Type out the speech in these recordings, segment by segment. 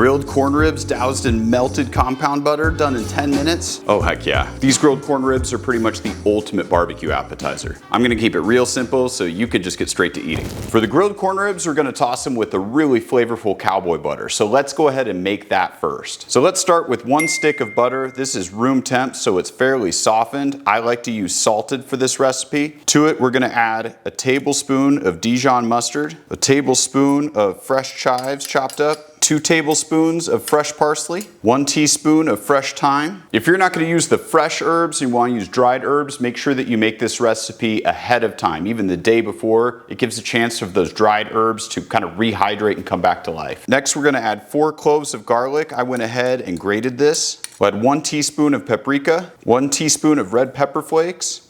Grilled corn ribs doused in melted compound butter, done in 10 minutes. Oh heck yeah. These grilled corn ribs are pretty much the ultimate barbecue appetizer. I'm gonna keep it real simple so you could just get straight to eating. For the grilled corn ribs, we're gonna toss them with a really flavorful cowboy butter. So let's go ahead and make that first. So let's start with 1 stick of butter. This is room temp, so it's fairly softened. I like to use salted for this recipe. To it, we're gonna add a tablespoon of Dijon mustard, a tablespoon of fresh chives chopped up, 2 tablespoons of fresh parsley, 1 teaspoon of fresh thyme. If you're not gonna use the fresh herbs and you wanna use dried herbs, make sure that you make this recipe ahead of time, even the day before. It gives a chance for those dried herbs to kind of rehydrate and come back to life. Next, we're gonna add 4 cloves of garlic. I went ahead and grated this. We'll add 1 teaspoon of paprika, 1 teaspoon of red pepper flakes.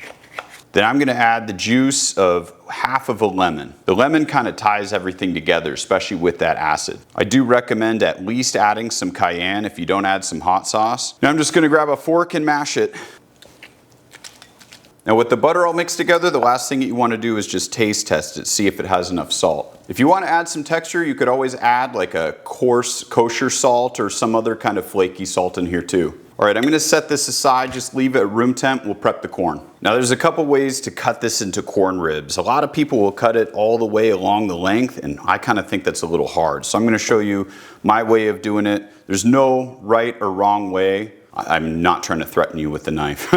Then I'm gonna add the juice of half of a lemon. The lemon kind of ties everything together, especially with that acid. I do recommend at least adding some cayenne if you don't add some hot sauce. Now I'm just gonna grab a fork and mash it. Now with the butter all mixed together, the last thing that you wanna do is just taste test it, see if it has enough salt. If you wanna add some texture, you could always add like a coarse kosher salt or some other kind of flaky salt in here too. All right, I'm gonna set this aside, just leave it at room temp, we'll prep the corn. Now there's a couple ways to cut this into corn ribs. A lot of people will cut it all the way along the length, and I kind of think that's a little hard. So I'm gonna show you my way of doing it. There's no right or wrong way. I'm not trying to threaten you with the knife.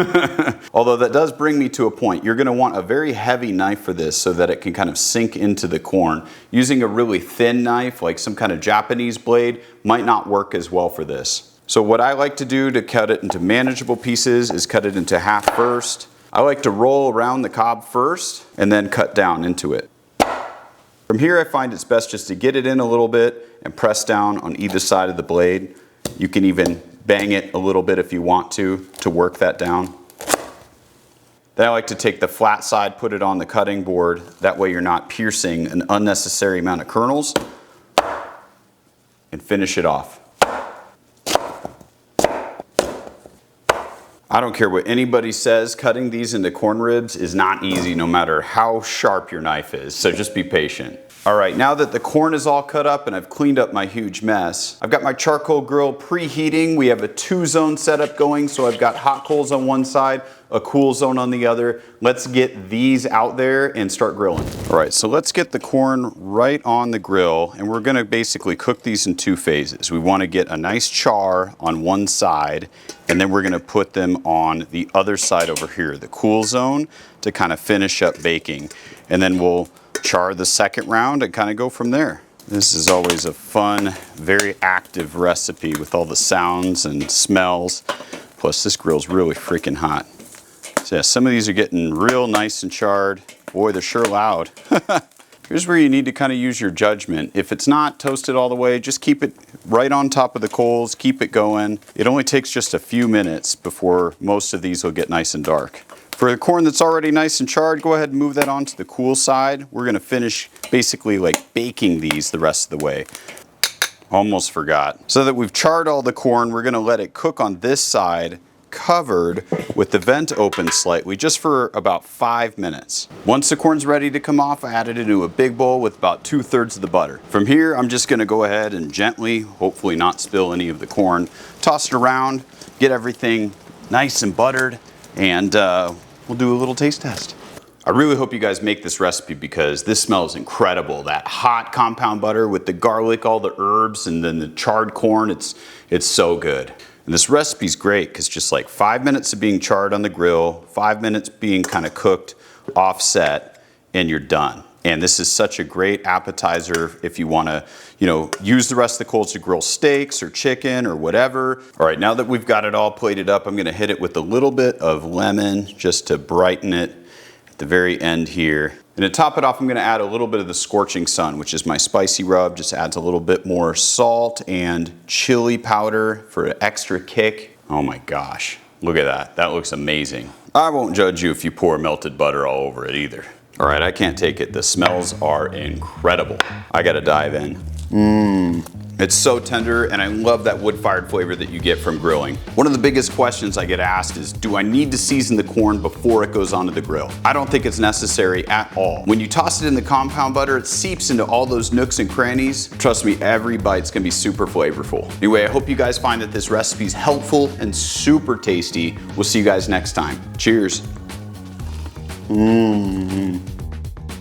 Although that does bring me to a point. You're gonna want a very heavy knife for this so that it can kind of sink into the corn. Using a really thin knife, like some kind of Japanese blade, might not work as well for this. So what I like to do to cut it into manageable pieces is cut it into half first. I like to roll around the cob first and then cut down into it. From here I find it's best just to get it in a little bit and press down on either side of the blade. You can even bang it a little bit if you want to work that down. Then I like to take the flat side, put it on the cutting board. That way you're not piercing an unnecessary amount of kernels, and finish it off. I don't care what anybody says, cutting these into corn ribs is not easy no matter how sharp your knife is, so just be patient. All right, now that the corn is all cut up and I've cleaned up my huge mess, I've got my charcoal grill preheating. We have a 2-zone setup going, so I've got hot coals on one side, a cool zone on the other. Let's get these out there and start grilling. All right, so let's get the corn right on the grill, and we're gonna basically cook these in 2 phases. We wanna get a nice char on one side, and then we're gonna put them on the other side over here, the cool zone, to kind of finish up baking. And then we'll char the second round and kind of go from there. This is always a fun, very active recipe with all the sounds and smells. Plus this grill's really freaking hot. So yeah, some of these are getting real nice and charred. Boy, they're sure loud. Here's where you need to kind of use your judgment. If it's not toasted all the way, just keep it right on top of the coals, keep it going. It only takes just a few minutes before most of these will get nice and dark. For the corn that's already nice and charred, go ahead and move that onto the cool side. We're gonna finish basically like baking these the rest of the way. Almost forgot. So that we've charred all the corn, we're gonna let it cook on this side, covered with the vent open slightly, just for about 5 minutes. Once the corn's ready to come off, I added it into a big bowl with about 2/3 of the butter. From here, I'm just gonna go ahead and gently, hopefully not spill any of the corn, toss it around, get everything nice and buttered, and we'll do a little taste test. I really hope you guys make this recipe because this smells incredible. That hot compound butter with the garlic, all the herbs, and then the charred corn, it's so good. And this recipe's great because just like 5 minutes of being charred on the grill, 5 minutes being kind of cooked, offset, and you're done. And this is such a great appetizer if you want to, use the rest of the coals to grill steaks or chicken or whatever. All right, now that we've got it all plated up, I'm going to hit it with a little bit of lemon just to brighten it at the very end here. And to top it off, I'm going to add a little bit of the Scorching Sun, which is my spicy rub. Just adds a little bit more salt and chili powder for an extra kick. Oh my gosh, look at that. That looks amazing. I won't judge you if you pour melted butter all over it either. All right, I can't take it. The smells are incredible. I gotta dive in. It's so tender, and I love that wood-fired flavor that you get from grilling. One of the biggest questions I get asked is, do I need to season the corn before it goes onto the grill? I don't think it's necessary at all. When you toss it in the compound butter, it seeps into all those nooks and crannies. Trust me, every bite's gonna be super flavorful. Anyway, I hope you guys find that this recipe is helpful and super tasty. We'll see you guys next time. Cheers.